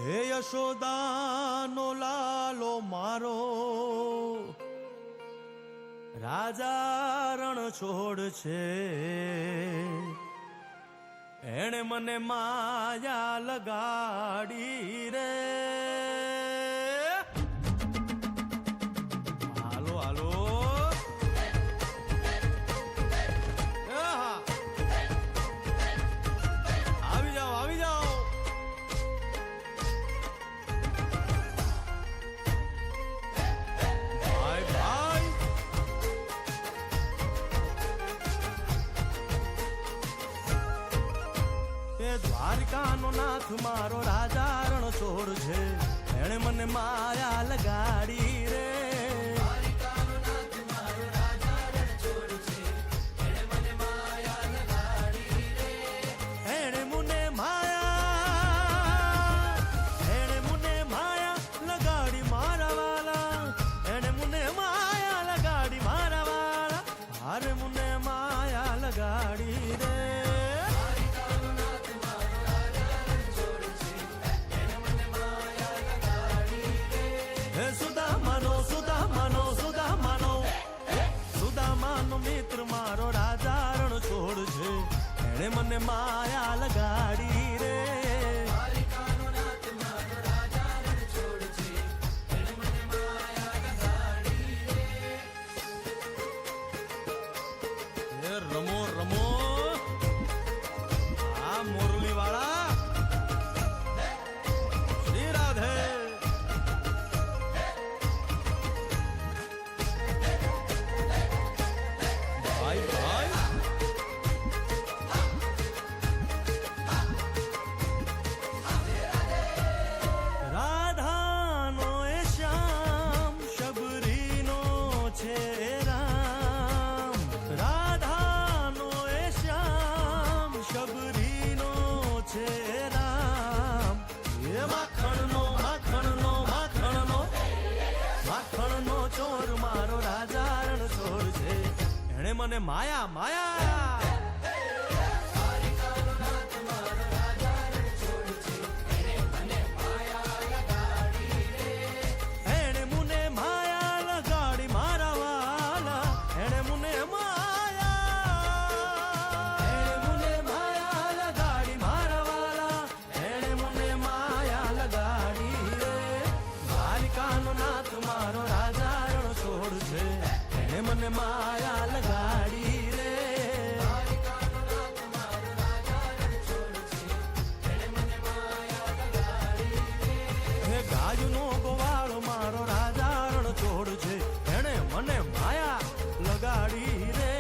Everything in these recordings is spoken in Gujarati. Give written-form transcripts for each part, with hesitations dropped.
હે યશોદાનો લાલો મારો રાજા રણ છોડ છે, એણે મને માયા લગાડી રે. હાલો હાલો આવી જાઓ આવી જાઓ. ભાઈ ભાઈ એ દ્વારકાનો નાથ મારો રાજા રણ છોડ છે, એણે મને માયા લગાડી રે. એણે મને માયા લગાડી મારા વાલા, એણે મને માયા લગાડી મારા વાલા, હારે મને માયા લગાડી રે. સુદામાનો મિત્ર મારો રાજા રણ છોડ છે, એણે મને માયા લગાડી રે. રમો રમો આ મોરલી વાળા શ્રી રાધે. ભાઈ ભાઈ રાધાનો એ શ્યામ શબરીનો છે રામ, રાધાનો એ શ્યામ શબરીનો છે રામ. એ માખણનો માખણનો માખણનો માખણનો ચોર મારો રાજા રણ છોડ છે, એણે મને માયા માયા. એણે મને માયા લગાડી મારા વાલા, એણે મને માયા લગાડી મારા વાલા, એણે મને માયા લગાડી રે. દ્વારિકાનો નાથ મારો રાજા રણ છોડ છે, એણે મને માયા લગાડી રે. હે ગાયનો ગોવાળ મારો રાજા રણ છોડ છે, એણે મને માયા લગાડી રે.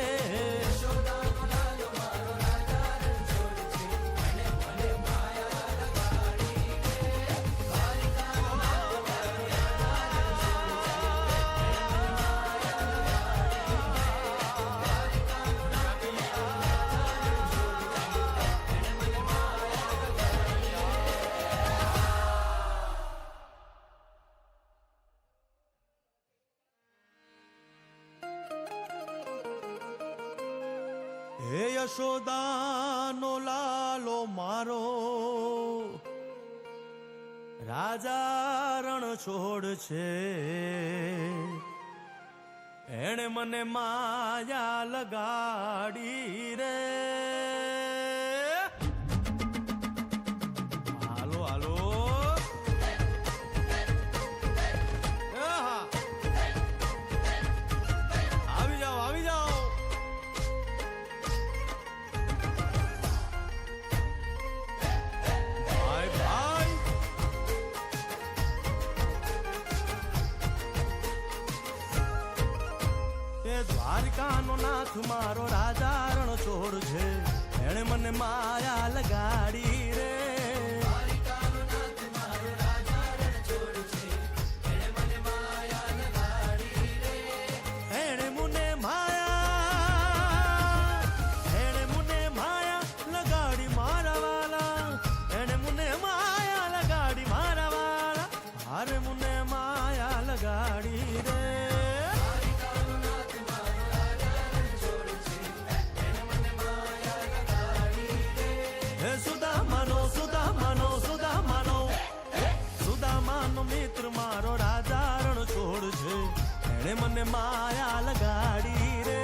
હે યશોદાનો લાલો મારો રાજા રણ છોડ છે, એણે મને માયા લગાડી રે. હાલો હાલો આવી જાઓ આવી જાઓ. દ્વારકાનો નાથ મારો રાજા રણ છોડ છે, એણે મને માયા લગાડી રે. એણે મને માયા લગાડી મારા વાલા, એણે મને માયા લગાડી મારા વાલા, હારે મને માયા લગાડી રે. Eso એણે મને માયા લગાડી રે.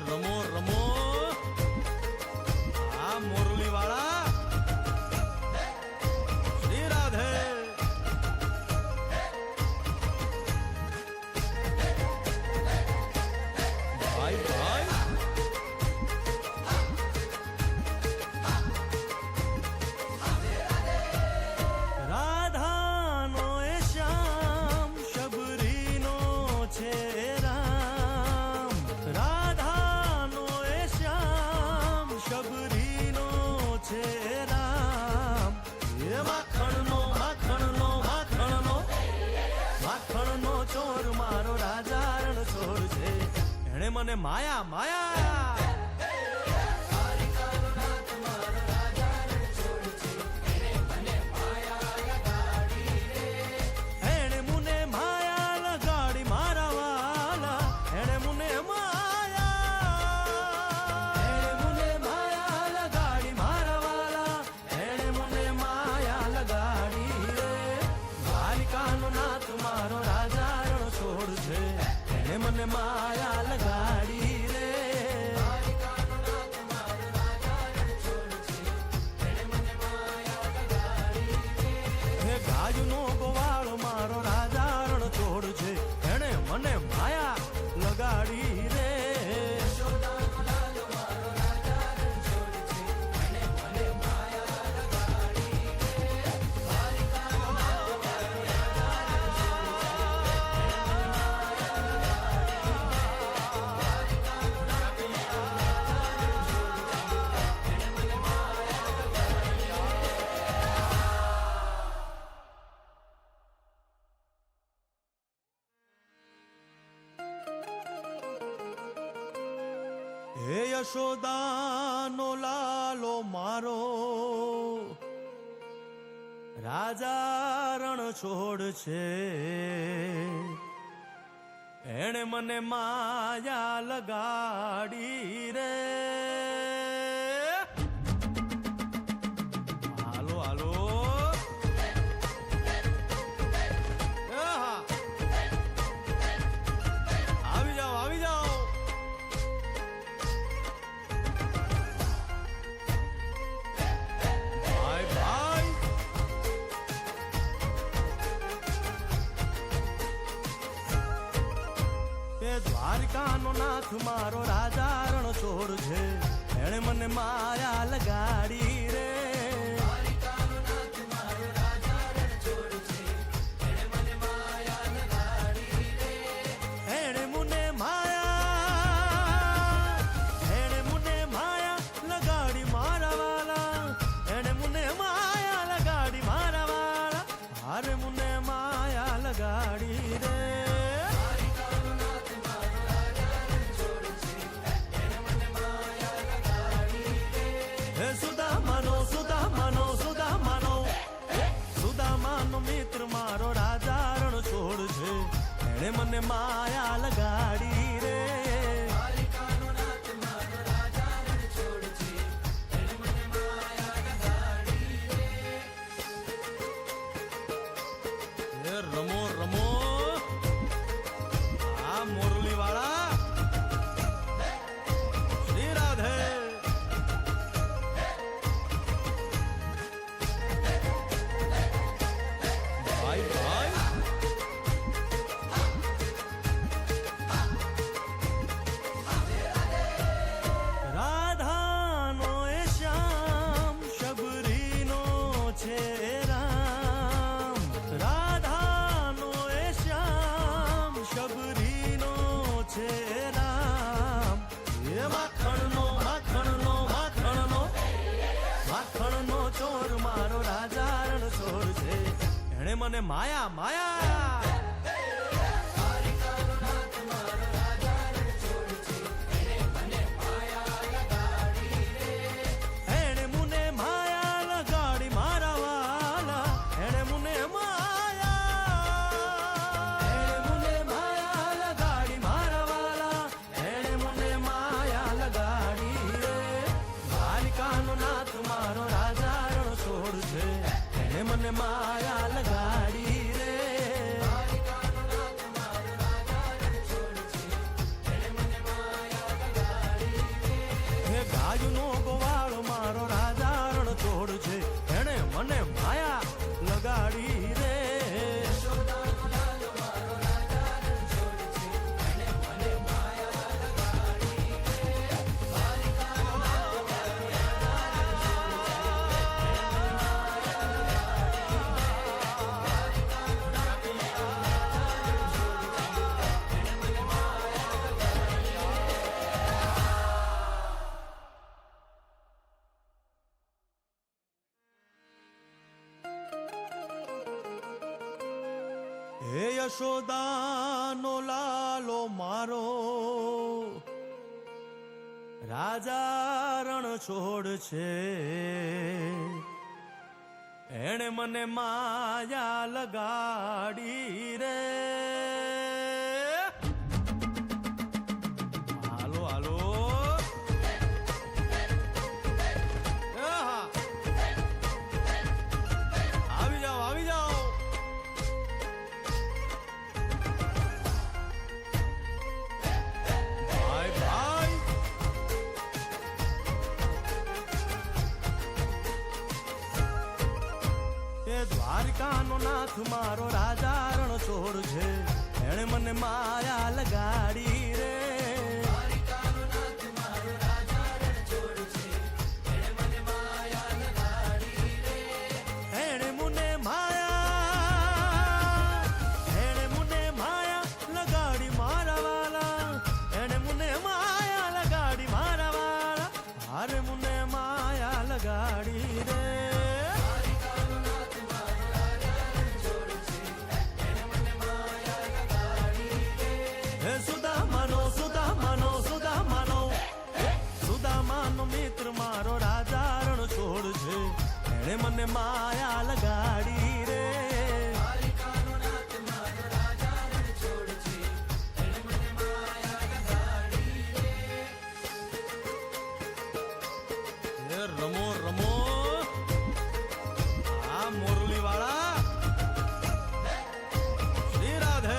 રમો રમો આ મોરલી વાળા શ્રી રાધે. ભાઈ ભાઈ રાધાનો એ શ્યામ શબરીનો છે રામ. રાધાનો એ શ્યામ શબરીનો છે રામ. એ માખણનો માખણનો માખણનો માખણનો ચોર મારો રાજા રણછોડ છે. એણે મને માયા માયા એણે મને માયા લગાડી મારા વાલા. એણે મને માયા લગાડી મારા વાલા. એણે મને માયા લગાડી રે. દ્વારિકાનો નાથ મારો રાજા રણછોડ છે. એણે મને માયા લગાડી રે. હે ગાજનો ગોવાળો મારો રાજા રણછોડ છે. એણે મને માયા લગાડી રે. હે યશોદાનો લાલો મારો રાજા રણછોડ છે. એણે મને માયા લગાડી રે. હાલો હાલો આવી જાઓ આવી જાઓ. ભાઈ ભાઈ એ દ્વારિકાનો નાથ મારો રાજા રણછોડ છે. એણે મને માયા લગાડી રે. એણે મને માયા લગાડી મારા વાલા. એણે મને માયા લગાડી મારા વાલા. હારે મને માયા લગાડી રે. હે સુદામાનો સુદામાનો સુદામાનો સુદામાનો મિત્ર મારો રાજા રણછોડ છે. એણે મને માયા લગાડી રે. હે રમો રમો આ મોરલી વાળા શ્રી રાધે. ભાઈ ભાઈ રાધાનો એ શ્યામ શબરીનો છે રામ. રાધાનો એ શ્યામ શબરીનો છે રામ. એ માખણનો માખણનો માખણનો માખણનો ચોર મારો રાજા રણછોડ છે. એણે મને માયા માયા એણે મને માયા લગાડી મારા વાલા. એણે મને માયા લગાડી મારા વાલા. એણે મને માયા લગાડી રે. હે યશોદાનો લાલો મારો રાજા રણ છોડ છે, એણે મને માયા લગાડી રે. હાલો હાલો આવી જાઓ આવી જાઓ. ભાઈ ભાઈ દ્વારિકાનો નાથ મારો રાજા રણ છોડ છે, એણે મને માયા લગાડી રે. દ્વારિકાનો નાથ મારો રાજા રણ છોડ છે, એણે મને માયા લગાડી રે. એણે મને માયા લગાડી મારા વાલા, એણે મને માયા લગાડી મારા વાલા, હારે મને માયા લગાડી રે. સુદામાનો મિત્ર મારો રાજા રણ છોડ છે, એણે મને માયા લગાડી રે. દ્વારિકાનો નાથ મારો રાજા રણ છોડ છે, એણે મને માયા લગાડી રે. રમો રમો આ મોરલી વાળા શ્રી રાધે.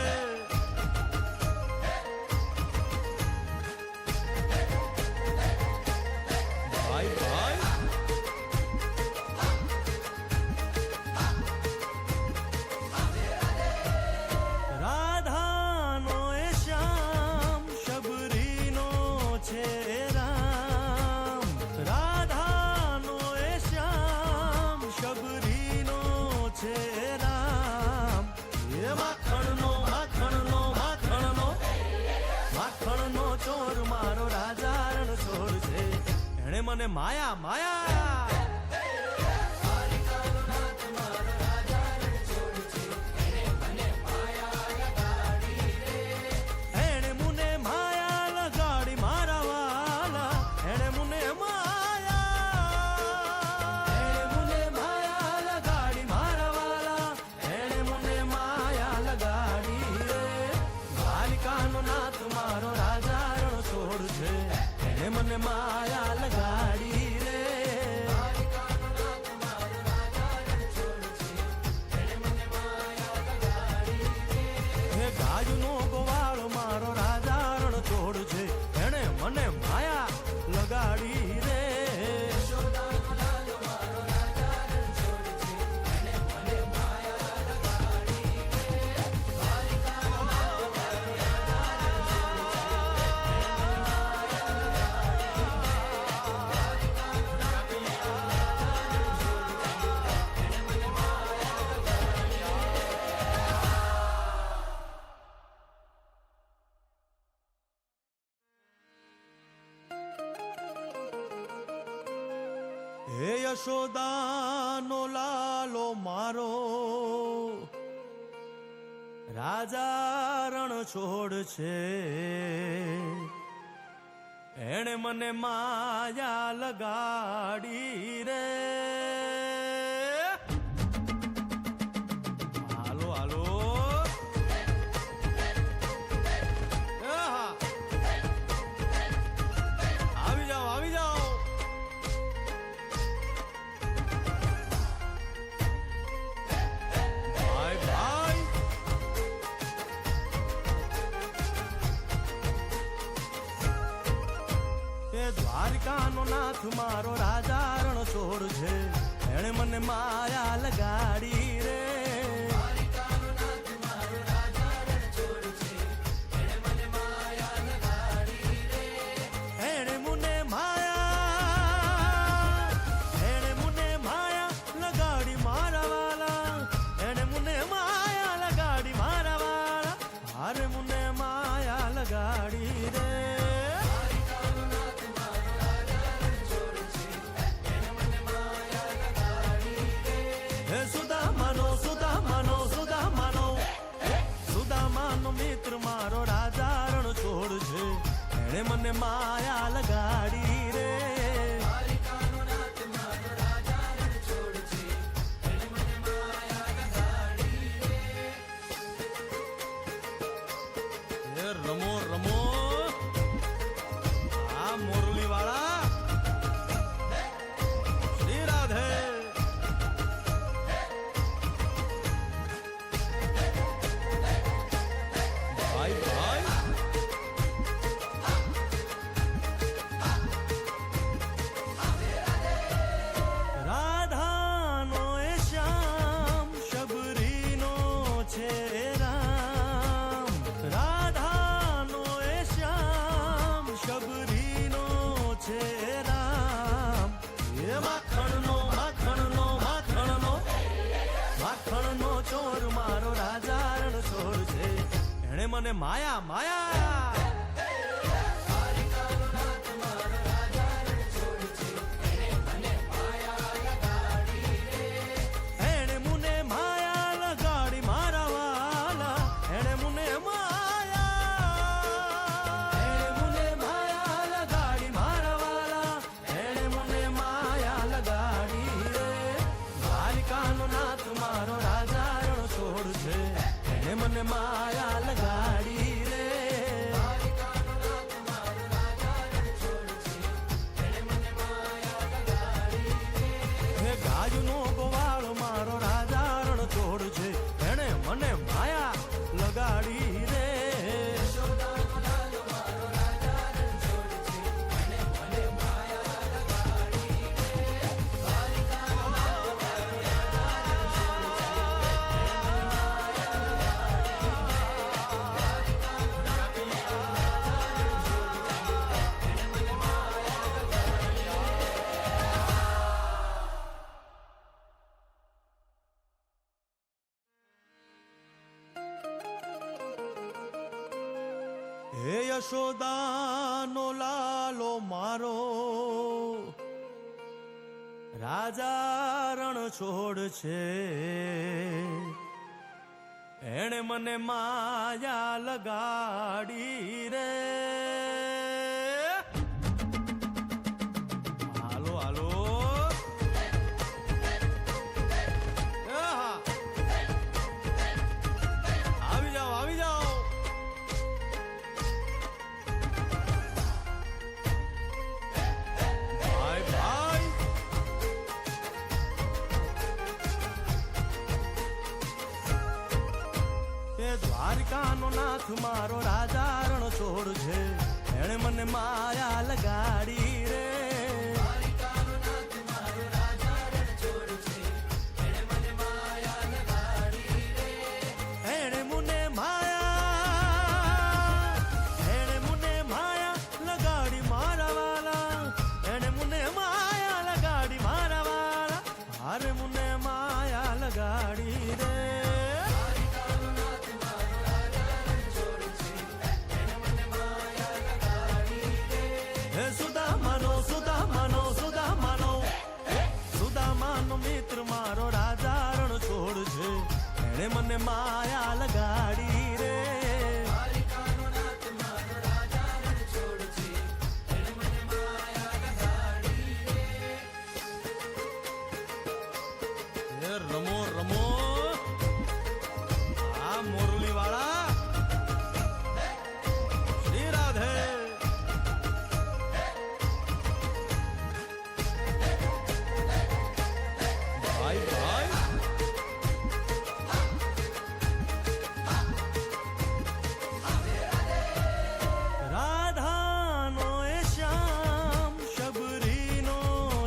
રાધાનો એ શ્યામ શબરીનો છે રામ, રાધાનો એ શ્યામ શબરીનો છે રામ. એ માખણનો માખણનો માખણનો માખણનો ચોર મારો રાજા રણ છોડ છે, એણે મને માયા માયા. મારો રાજા રણ છોડ છે, એને મને માયા લગાડી રે. હે ગાયનો ગોવાળો મારો રાજા રણ છોડ છે, એને મને માયા લગાડી રે. હે યશોદાનો લાલો મારો રાજા રણ છોડ છે, એણે મને માયા લગાડી રે. હાલો હાલો આવી જાઓ આવી જાઓ. દ્વારિકાનો નાથ મારો રાજા રણ છોડ છે, એણે મને માયા લગાડી રે. દ્વારિકાનો નાથ મારો રાજા રણ છોડ છે, એણે મને માયા લગાડી રે. એણે મને માયા લગાડી મારા વાલા, એણે મને માયા લગાડી મારા વાલા, હારે મને માયા લગાડી રે. સુદામા મને માયા માયા મને માયા લગાડી રે હે ગાયનો ગોવાળો મારો રાજા રણ છોડ છે એને મને માયા લગાડી રે હે યશોદાનો લાલો મારો રાજા રણ છોડ છે એણે મને માયા લગાડી રે હાલો હાલો આવી જાઓ આવી જાઓ દ્વારિકાનો નાથ મારો રાજા રણ છોડ છે એણે મને માયા લગાડી રે દ્વારિકાનો નાથ મારો રાજા રણ છોડ છે એણે મને માયા લગાડી રે એણે મને માયા લગાડી મારા વાલા એણે મને માયા લગાડી મારા વાલા હારે મને માયા લગાડી રે સુદામાનો મિત્ર મારો રાજા રણ છોડ છે એણે મને માયા લગાડી રે દ્વારિકાનો નાથ મારો રાજા રણ છોડ છે એણે મને માયા લગાડી રે રમો રમો આ મોરલી વાળા શ્રી રાધે રાધાનો એ શ્યામ શબરીનો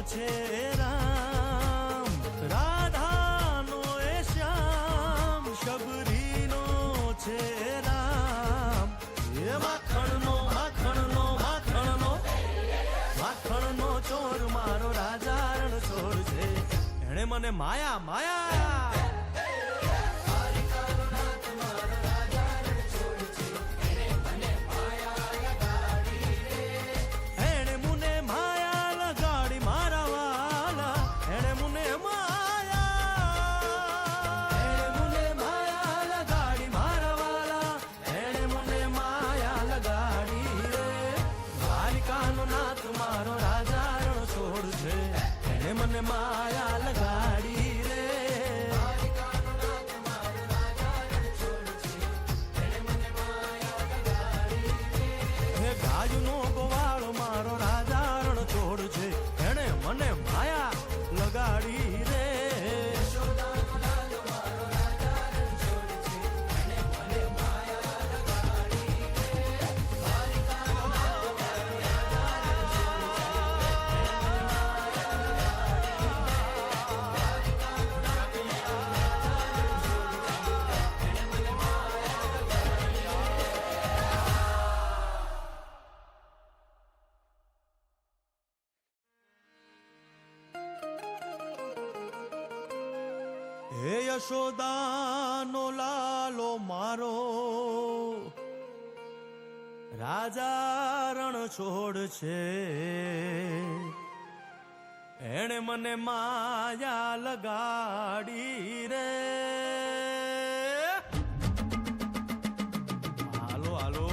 છે રામ રાધાનો એ શ્યામ શબરીનો છે રામ એ માખણનો માખણનો માખણનો માખણનો ચોર મારો રાજા રણ ચોર છે એણે મને માયા માયા મારો રાજા રણ છોડ છે એને મને માયા લગાડી રે હે ગાયનો ગોવાળો મારો રાજા રણ છોડ છે એને મને માયા લગાડી રે હે યશોદાનો લાલો મારો રાજા રણ છોડ છે એણે મને માયા લગાડી રે. હાલો હાલો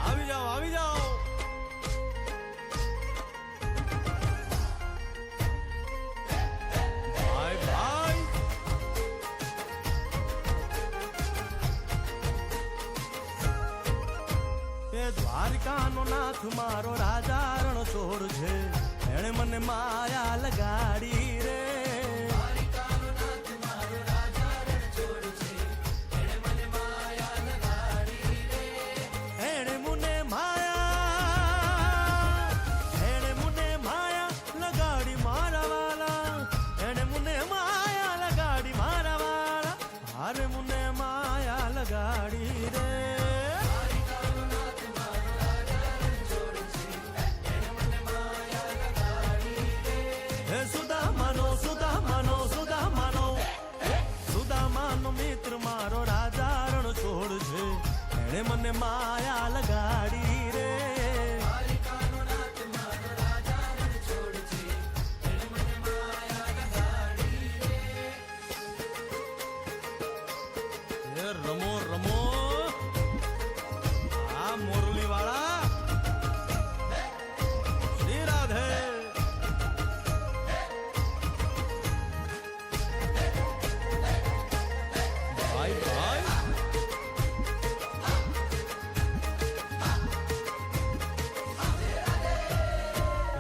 આવી જાઓ આવી જાઓ. ભાઈ ભાઈ એ દ્વારકાનો નાથ મારો રાજા રણ છોડ છે એણે મને માયા લગાડી રે. અરે મુને માયા લગાડી રે. હે સુદામાનો સુદામાનો સુદામાનો સુદામાનો મિત્ર મારો રાજા રણ છોડ છે એણે મને માયા લગાડી રે. રમો રમો આ મોરલી વાળા શ્રી રાધે. ભાઈ ભાઈ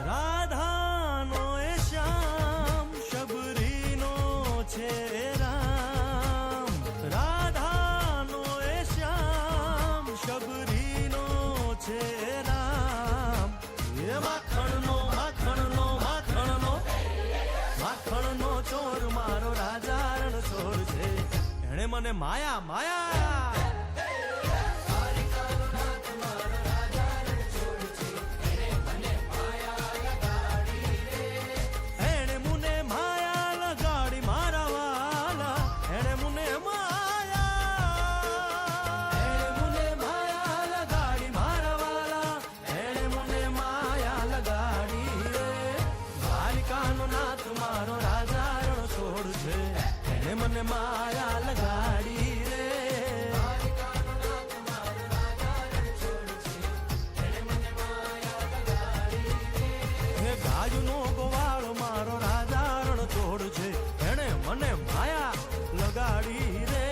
રાધાનો એ શ્યામ શબરીનો છે રામ. રાધાનો એ શ્યામ શબરીનો છે રામ. એ માખણનો માખણનો માખણનો માખણનો ચોર મારો રાજા રણ છોડ છે એણે મને માયા માયા. એણે મુને માયા લગાડી મારા વાલા. એણે મુને માયા લગાડી મારા વાલા. એણે મુને માયા લગાડી રે. દ્વારિકાનો નાથ મારો રાજા રણ છોડ છે એણે મને માયા લગાડી રે. હે ગાયનો ગોવાળો મારો રાજા રણ છોડ છે એણે મને માયા લગાડી રે.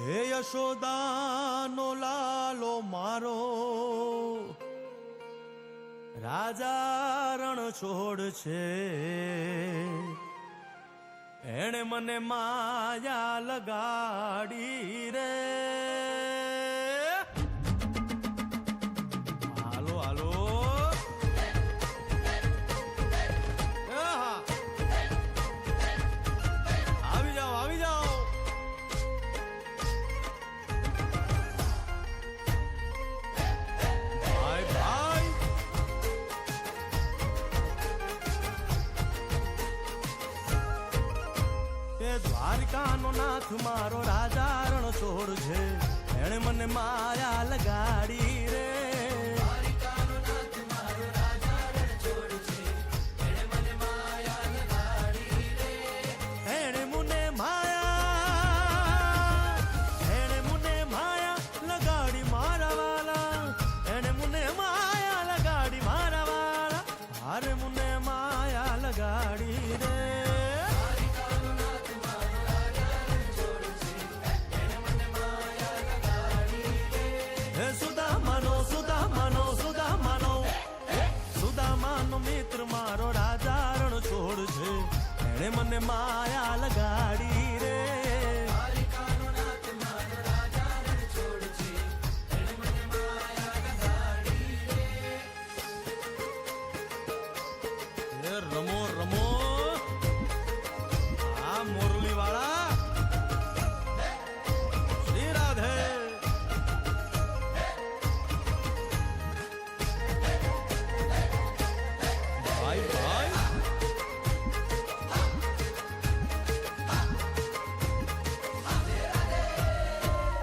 હે યશોદાનો લાલો મારો રાજા રણ છોડ છે એણે મને માયા લગાડી રે. હાલો હાલો આવી જાઓ આવી જાઓ. દ્વારકાનો નાથ મારો રાજા રણ છોડ છે એણે મને માયા લગાડી રે. એણે મુને માયા લગાડી મારા વાલા. એણે મુને માયા લગાડી મારા વાલા. અરે મુને માયા લગાડી રે. સુદામાનો સુદામાનો સુદામાનો સુદામાનો મિત્ર મારો રાજા રણ છોડ છે એણે મને માયા લગાડી રમો રમો આ મોરલી વાળા શ્રી રાધે ભાઈ ભાઈ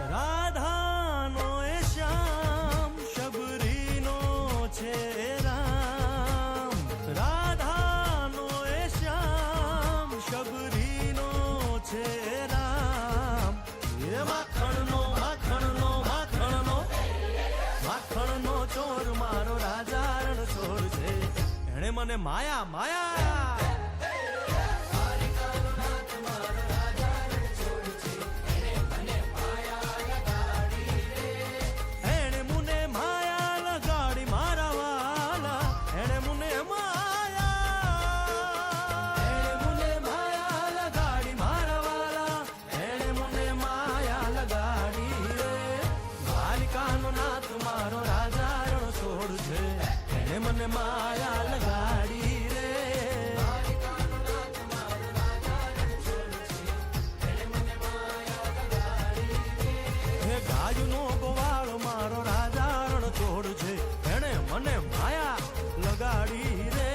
રાધાનો એ શ્યામ શબરીનો છે રામ રાધાનો એ શ્યામ શબરીનો છે રામ એ માખણનો માખણનો માખણનો માખણનો ચોર મારો રાજા રણ ચોર છે એણે મને માયા માયા મને માયા લગાડી રે હે ગાયનો ગોવાળો મારો રાજા રણ છોડ છે એને મને માયા લગાડી રે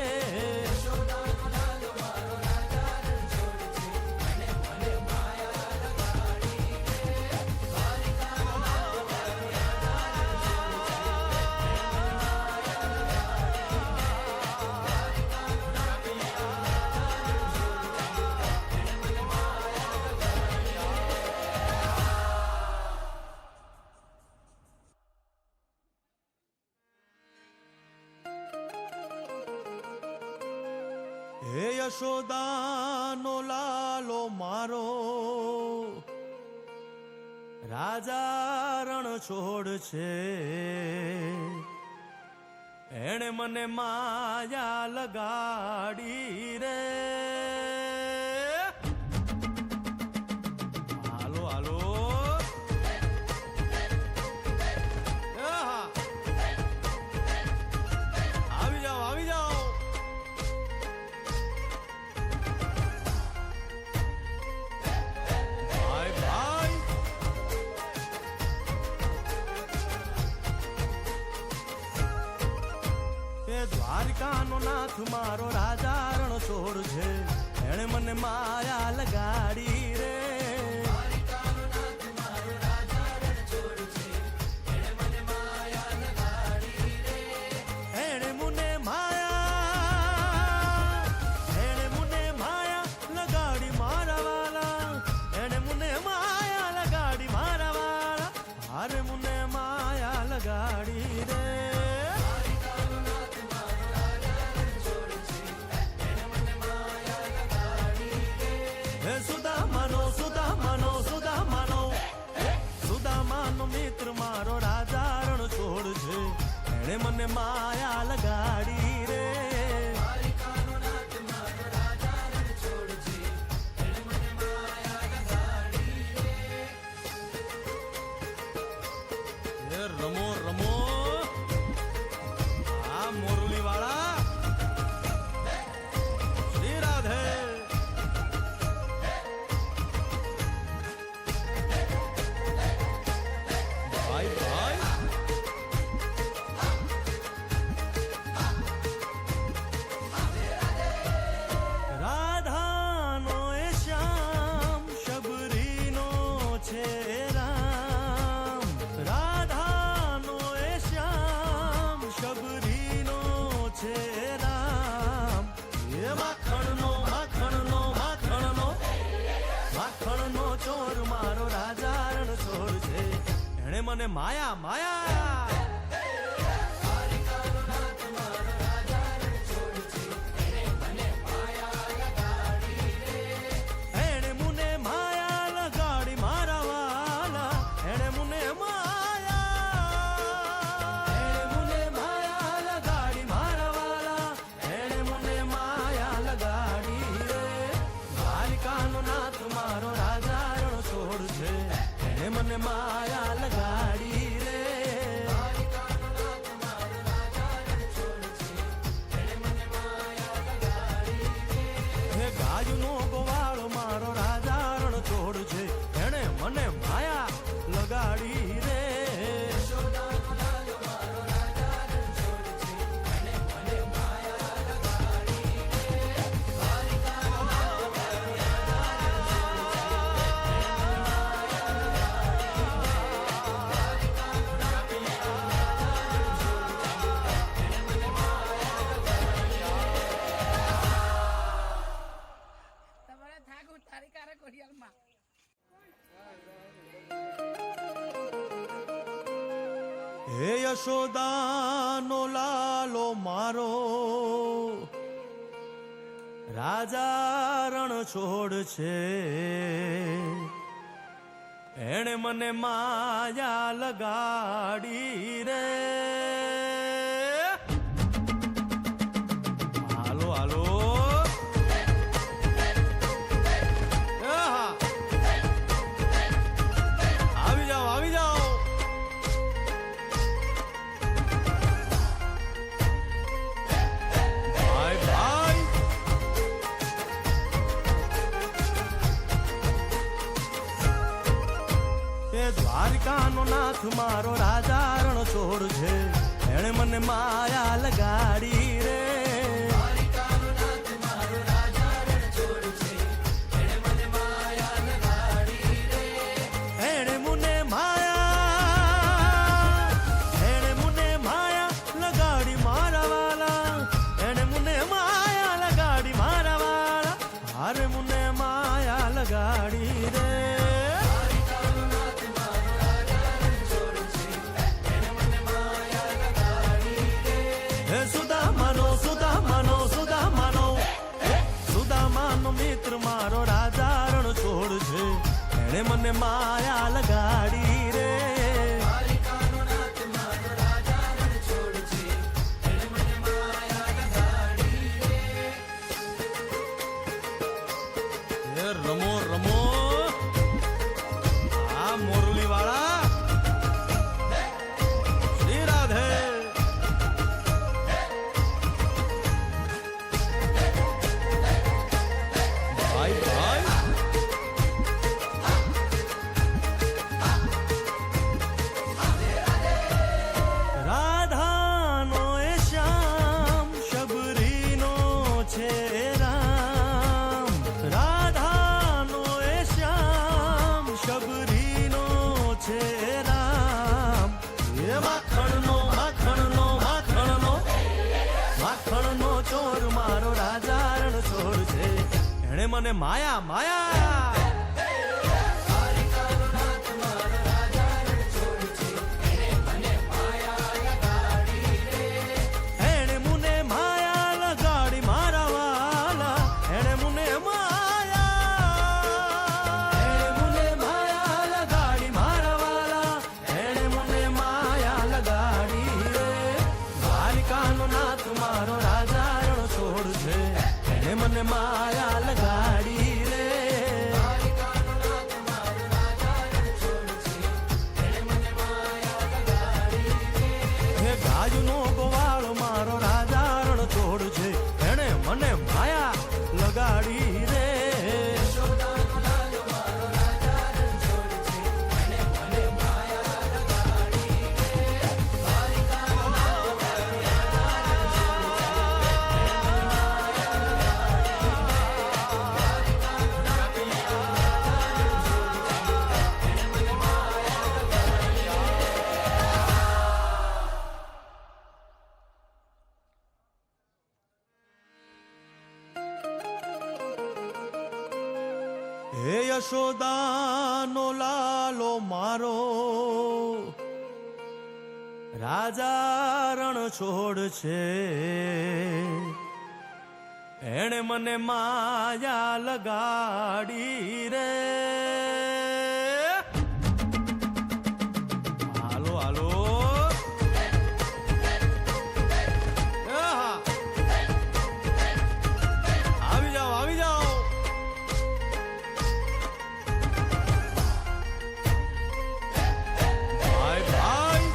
હે યશોદાનો લાલો મારો રાજા રણ છોડ છે એણે મને માયા લગાડી રે હાલો હાલો આવી જાઓ આવી જાઓ દ્વારિકાનો નાથ મારો રાજા રણ છોડ છે એણે મને માયા લગાડી રે એણે મને માયા લગાડી મારા વાલા એણે મને માયા લગાડી મારા વાલા હારે મને માયા લગાડી રે સુદામાનો મિત્ર મારો રાજા રણ છોડ છે એણે મને માયા લગાડી રે રમો રમો આ મોરલી વાળા શ્રી રાધે ભાઈ ભાઈ રાધાનો એ શ્યામ શબરીનો છે રામ રાધાનો એ શ્યામ શબરીનો છે રામ એ માખણનો માખણનો માખણનો માખણનો ચોર મારો રાજા રણ ચોર છે એણે મને માયા માયા એણે મને માયા લગાડી મારા વાલા એણે મને માયા લગાડી મારા વાલા એણે મને માયા લગાડી રે દ્વારિકાનો નાથ મારો રાજા રણ છોડ છે એણે મને માયા લગાડી રે યશોદાનો લાલો મારો રાજા રણ છોડ છે એણે મને માયા લગાડી રે હાલો હાલો આવી જાઓ આવી જાઓ ભાઈ ભાઈ એ દ્વારકાનો નાથ મારો રાજા રણ છોડ છે એણે મને માયા લગાડી રે મિત્ર મારો રાજા રણ છોડ છે એણે મને માયા લગાડી રે રમો રમો આ મોરલી વાળા શ્રી રાધે ભાઈ ભાઈ રાધાનો એ શ્યામ શબરીનો છે રામ રાધાનો એ શ્યામ શબરીનો છે રામ એ માખણનો માખણનો માખણનો માખણનો ચોર મારો રાજા રણ છોડ છે એણે મને માયા માયા એણે મને માયા લગાડી મારા વાલા એણે મને માયા લગાડી મારા વાલા એણે મને માયા લગાડી રે દ્વારકાનો નાથ મારો રાજા રણ છોડ છે એણે મને માયા લગાડી રે હે ગાયનો ગોવાળ મારો રાજા રણ છોડ છે એણે મને માયા લગાડી રે હે યશોદાનો લાલો મારો રાજા રણ છોડ છે એણે મને માયા લગાડી રે હાલો હાલો આવી જાઓ આવી જાઓ ભાઈ ભાઈ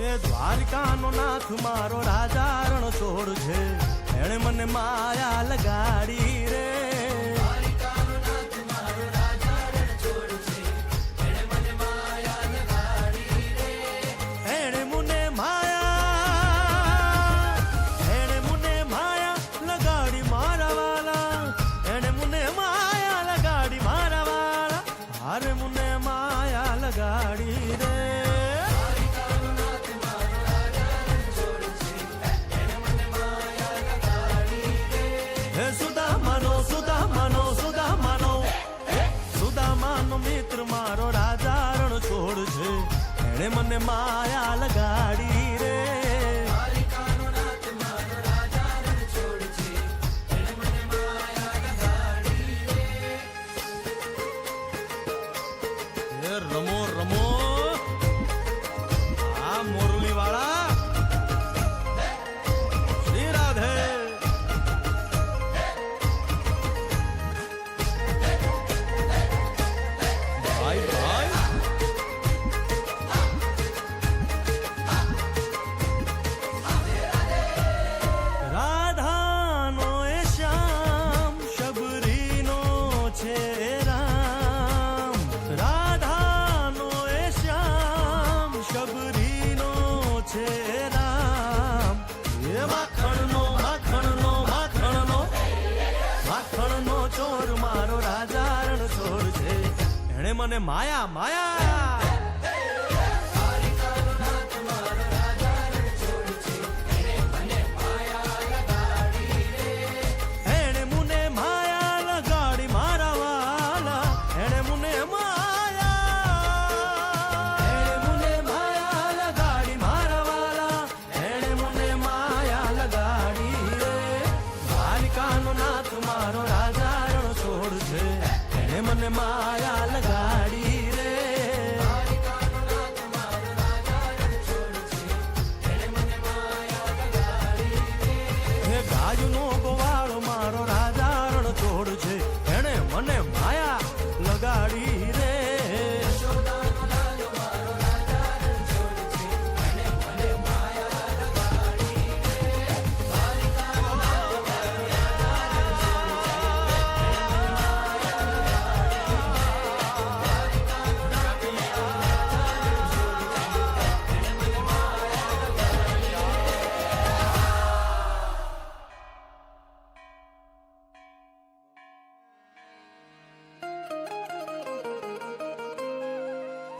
એ દ્વારકાનો નાથ મારો રાજા રણ છોડ છે એણે મને માયા લગાડી રે એણે મને માયા લગાડી મારા વાલા એણે મને માયા લગાડી મારા વાલા હારે મને માયા લગાડી રે હે સુદામાનો એણે મને માયા લગાડી રે. રમો રમો આ મોરલી વાળા શ્રી રાધે. ભાઈ ભાઈ રાધાનો એ શ્યામ શબરીનો છે રામ. રાધાનો એ શ્યામ શબરીનો છે રામ. એ માખણનો માખણનો માખણનો માખણનો ચોર મારો રાજા રણછોડ છે. એણે મને માયા માયા મને માયા લગાડી રે. હે ગાયનો ગોવાળો મારો રાજા રણછોડ છે. એને મને માયા લગાડી રે.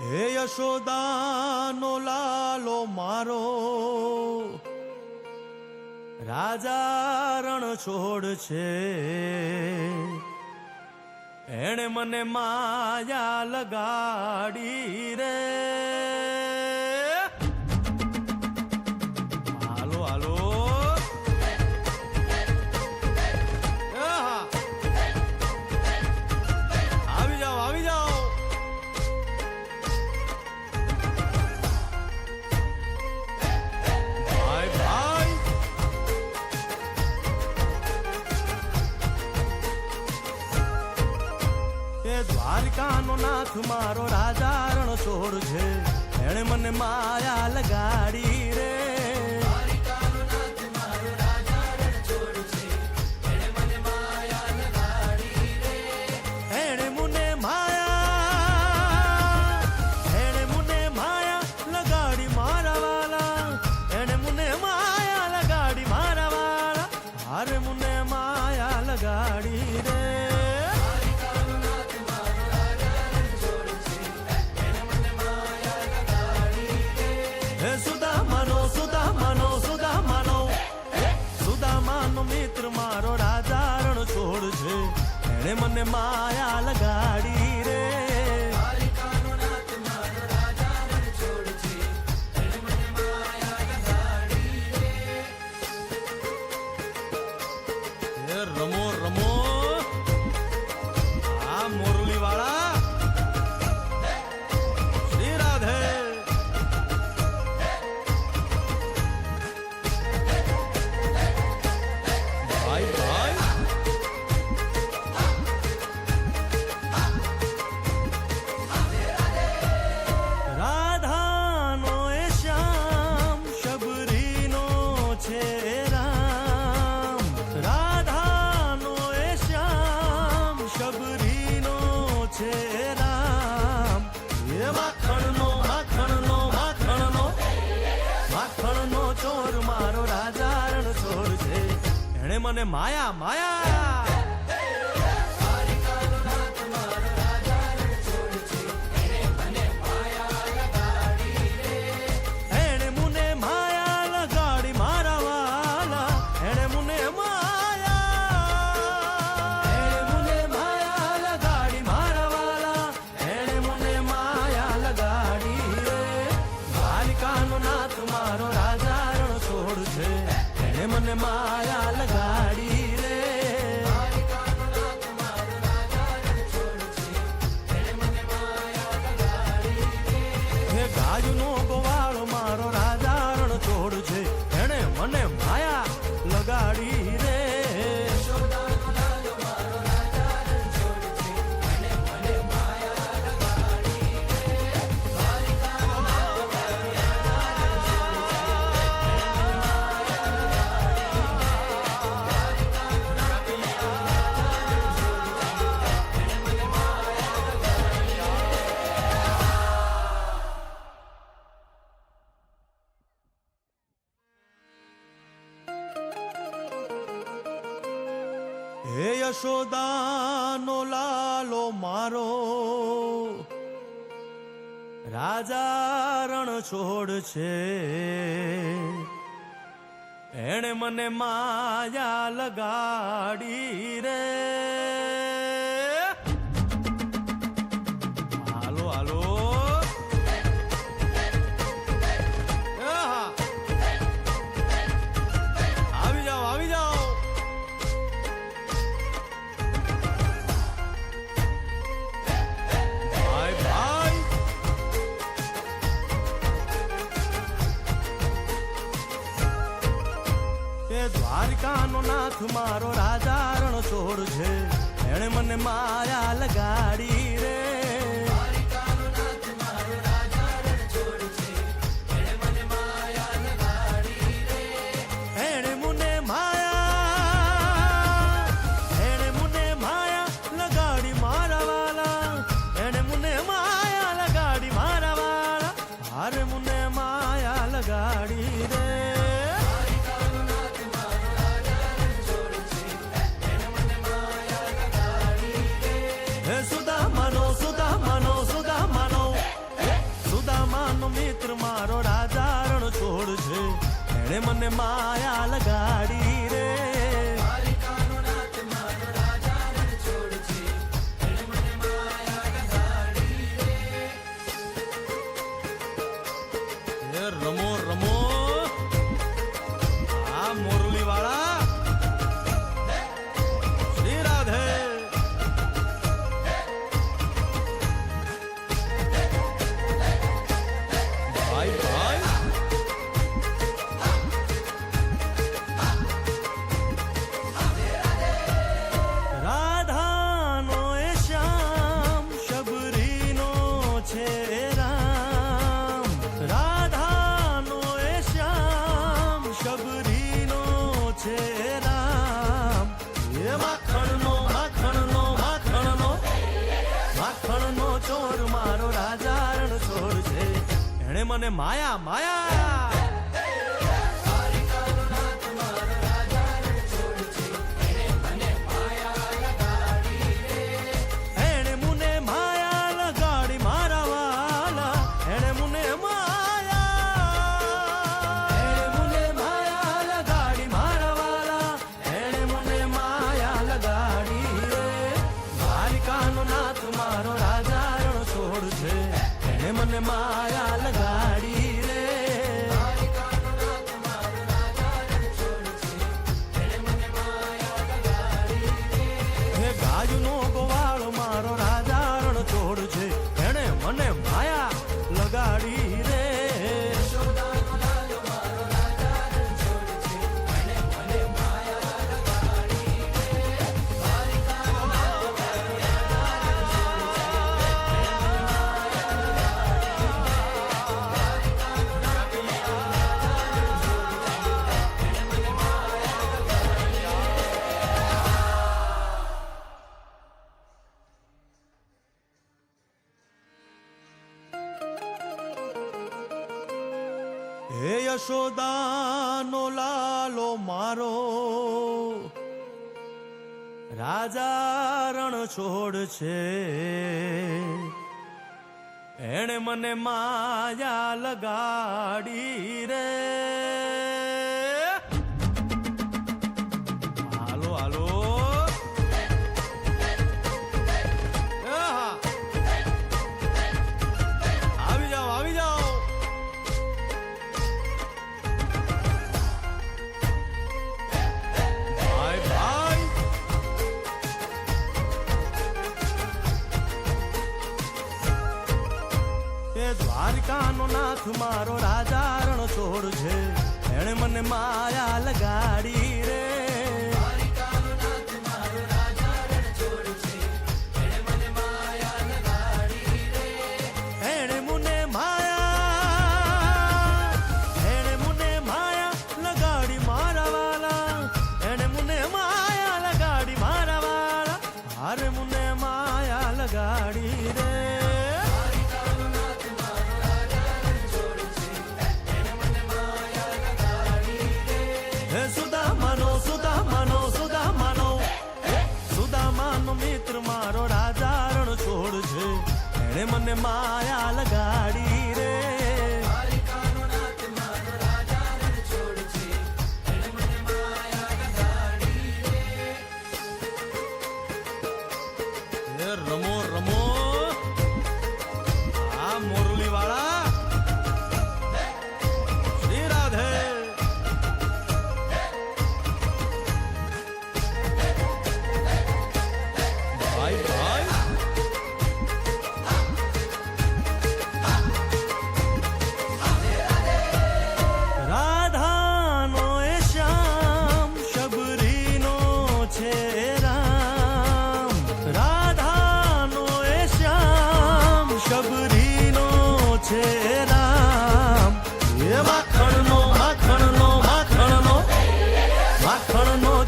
હે યશોદાનો લાલો મારો રાજા રણછોડ છે. એણે મને માયા લગાડી રે. હાલો હાલો આવી જાઓ આવી જાઓ. દ્વારકાનો નાથ મારો રાજા રણછોડ છે. એણે મને માયા લગાડી રે. એણે મને માયા લગાડી મારા વાલા. એણે મને માયા લગાડી મારા વાલા. હારે મને માયા લગાડી રે. સુદામાનો મિત્ર મારો રાજા રણછોડ છે. એણે મને માયા લગાડી રે. રમો રમો આ મોરલી વાળા શ્રી રાધે. ભાઈ ભાઈ રાધાનો એ શ્યામ શબરીનો છે રામ. રાધાનો એ શ્યામ શબરીનો છે રામ. એ માખણનો માખણનો માખણનો માખણનો ચોર મારો રાજા રણછોડ છે. એણે મને માયા માયા એણે મને માયા લગાડી મારા વાલા. એણે મને માયા લગાડી મારા વાલા. એણે મને માયા લગાડી રે. નાથ મારો રાજા રણ છોડ છે, એને મને માયા લગાડી રે. હે ગાયનો ગોવાળો મારો રાજા રણ છોડ છે, એને મને માયા લગાડી રે. હે યશોદાનો લાલો મારો રાજા રણ છોડ છે, એણે મને માયા લગાડી રે. હાલો હાલો આવી જાઓ આવી જાઓ. દ્વારિકાનો નાથ મારો રાજા રણ છોડ છે, એણે મને માયા લગાડી રે. દ્વારિકાનો નાથ મારો રાજા રણ છોડ છે, એણે મને માયા લગાડી રે. એણે મને માયા લગાડી મારા વાલા, એણે મને માયા લગાડી મારા વાલા, હારે મને માયા લગાડી રે. સુદામાનો મિત્ર મારો રાજા રણ છોડ છે, એણે મને માયા લગાડી રે. દ્વારિકાનો નાથ મારો રાજા રણ છોડ છે, એણે મને માયા લગાડી રે. રમો રમો આ મોરલી વાળા શ્રી રાધે. રાધાનો એ શ્યામ શબરીનો છે રામ, રાધાનો એ શ્યામ શબરીનો છે રામ. એ માખણનો માખણનો માખણનો માખણનો ચોર મારો રાજા રણ છોડ છે, એણે મને માયા માયા. મને માયા લગાડી રે. હે ગાયનો ગોવાળો મારો રાજા રણ છોડ છે, એને મને માયા લગાડી રે. હે યશોદાનો લાલો મારો રાજા રણ છોડ છે, એણે મને માયા લગાડી રે. હાલો હાલો આવી જાઓ આવી જાઓ. નાથ મારો રાજા રણ છોડ છે, એણે મને માયા લગાડી રે. એણે મને માયા લગાડી મારા વાલા, એણે મને માયા લગાડી મારા વાલા, હારે મને માયા લગાડી રે. સુદામાનો મિત્ર મારો રાજા રણ છોડ છે, એણે મને માયા લગાડી રે. રમો રમો આ મોરલી વાળા શ્રી રાધે. ભાઈ ભાઈ રાધાનો એ શ્યામ, શબરીનો છે રામ. રાધાનો એ શ્યામ, શબરીનો છે રામ. એ માખણનો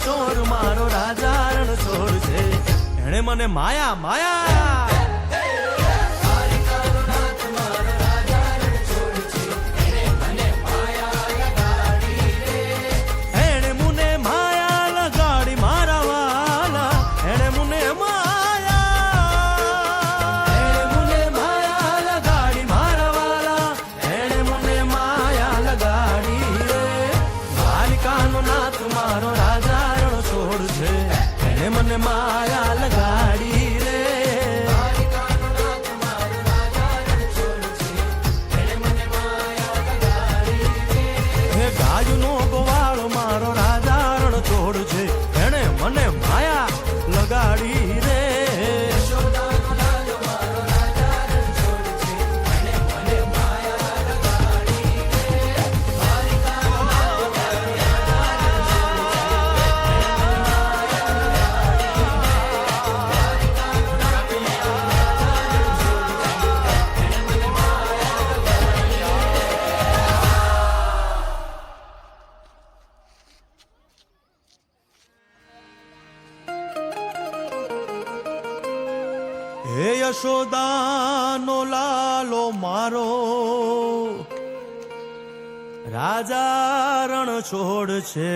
ચોર મારો રાજા રણ છોડ છે, એણે મને માયા માયા. એણે મને માયા લગાડી મારા વાલા, એણે મને માયા લગાડી મારા વાલા, એણે મને માયા લગાડી રે. દ્વારિકાનો નાથ મારો રાજા રણ છોડ છે, એણે મને માયા લગાડી રે. હે ગાયનો ગોવાળો મારો રાજા રણ છોડ છે, એણે મને માયા લગાડી રે. હે યશોદાનો લાલો મારો રાજા રણ છોડ છે.